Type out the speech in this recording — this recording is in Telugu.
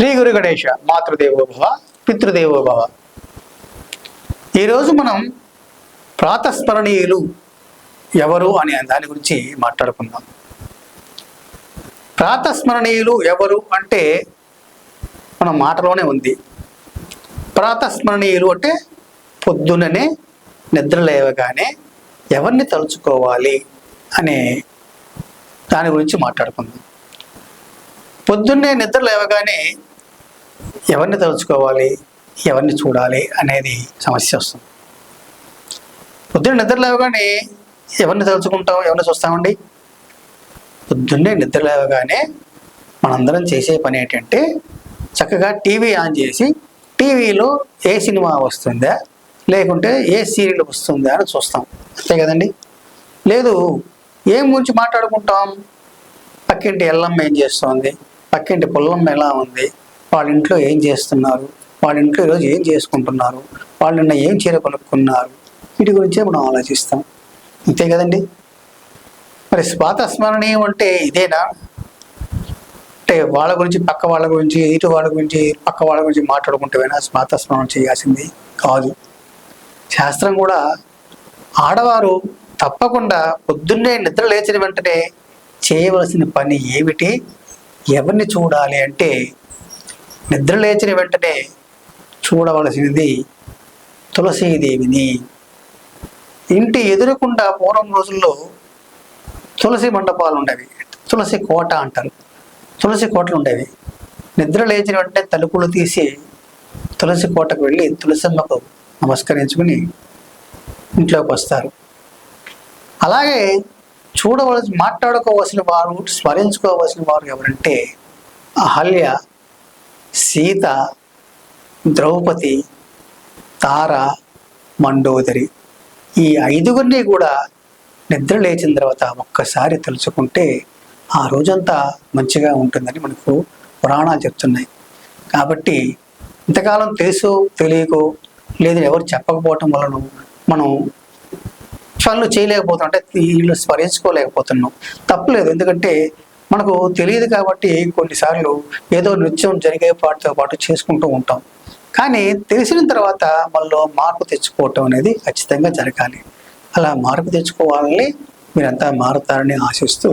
శ్రీ గురు గణేష మాతృదేవో భవ పితృదేవో భవ. ఈరోజు మనం ప్రాతస్మరణీయులు ఎవరు అనే దాని గురించి మాట్లాడుకుందాం. ప్రాతస్మరణీయులు ఎవరు అంటే మన మాటలోనే ఉంది. ప్రాతస్మరణీయులు అంటే పొద్దుననే నిద్ర లేవగానే ఎవరిని తలుచుకోవాలి అనే దాని గురించి మాట్లాడుకుందాం. పొద్దున్నే నిద్ర లేవగానే ఎవరిని తలుచుకోవాలి, ఎవరిని చూడాలి అనేది సమస్య వస్తుంది. పొద్దున్న నిద్ర లేవగానే ఎవరిని తలుచుకుంటాం, ఎవరిని చూస్తామండి? పొద్దున్నే నిద్ర లేవగానే మనందరం చేసే పని ఏంటంటే చక్కగా టీవీ ఆన్ చేసి టీవీలో ఏ సినిమా వస్తుందా లేకుంటే ఏ సీరియల్ వస్తుందా అని చూస్తాం, అంతే కదండి. లేదు ఏం గురించి మాట్లాడుకుంటాం? పక్కింటి ఎల్లమ్మ ఏం చేస్తుంది, పక్కింటి పుల్లమ్మ ఎలా ఉంది, వాళ్ళ ఇంట్లో ఏం చేస్తున్నారు, వాళ్ళ ఇంట్లో ఈరోజు ఏం చేసుకుంటున్నారు, వాళ్ళు నిన్న ఏం చీర కొనుక్కున్నారు, వీటి గురించే మనం ఆలోచిస్తాం, అంతే కదండి. మరి ప్రాతస్మరణీయం అంటే ఇదేనా? అంటే వాళ్ళ గురించి, పక్క వాళ్ళ గురించి, ఇటు వాళ్ళ గురించి, పక్క వాళ్ళ గురించి మాట్లాడుకుంటేమైనా ప్రాతస్మరణ చేయాల్సింది కాదు. శాస్త్రం కూడా ఆడవారు తప్పకుండా పొద్దున్నే నిద్ర లేచిన వెంటనే చేయవలసిన పని ఏమిటి, ఎవరిని చూడాలి అంటే నిద్ర లేచిన వెంటనే చూడవలసినది తులసీదేవిని. ఇంటి ఎదురుకుండా పూర్వం రోజుల్లో తులసి మండపాలు ఉండేవి, తులసి కోట అంటారు, తులసి కోటలు ఉండేవి. నిద్ర లేచిన వెంటనే తలుపులు తీసి తులసి కోటకు వెళ్ళి తులసమ్మకు నమస్కరించుకుని ఇంట్లోకి వస్తారు. అలాగే మాట్లాడుకోవలసిన వారు, స్మరించుకోవలసిన వారు ఎవరంటే అహల్య, సీత, ద్రౌపది, తార, మండోదరి. ఈ ఐదుగురిని కూడా నిద్ర లేచిన తర్వాత ఒక్కసారి తలుచుకుంటే ఆ రోజంతా మంచిగా ఉంటుందని మనకు పురాణాలు చెప్తున్నాయి. కాబట్టి ఇంతకాలం తెలుసో తెలియకో లేదు ఎవరు చెప్పకపోవటం వలన మనం పనులు చేయలేకపోతున్నాం, అంటే వీళ్ళు స్మరించుకోలేకపోతున్నాం. తప్పలేదు, ఎందుకంటే మనకు తెలియదు కాబట్టి కొన్నిసార్లు ఏదో నృత్యం జరిగే పాటుతో పాటు చేసుకుంటూ ఉంటాం. కానీ తెలిసిన తర్వాత మనలో మార్పు తెచ్చుకోవటం అనేది ఖచ్చితంగా జరగాలి. అలా మార్పు తెచ్చుకోవాలని మీరంతా మారుతారని ఆశిస్తూ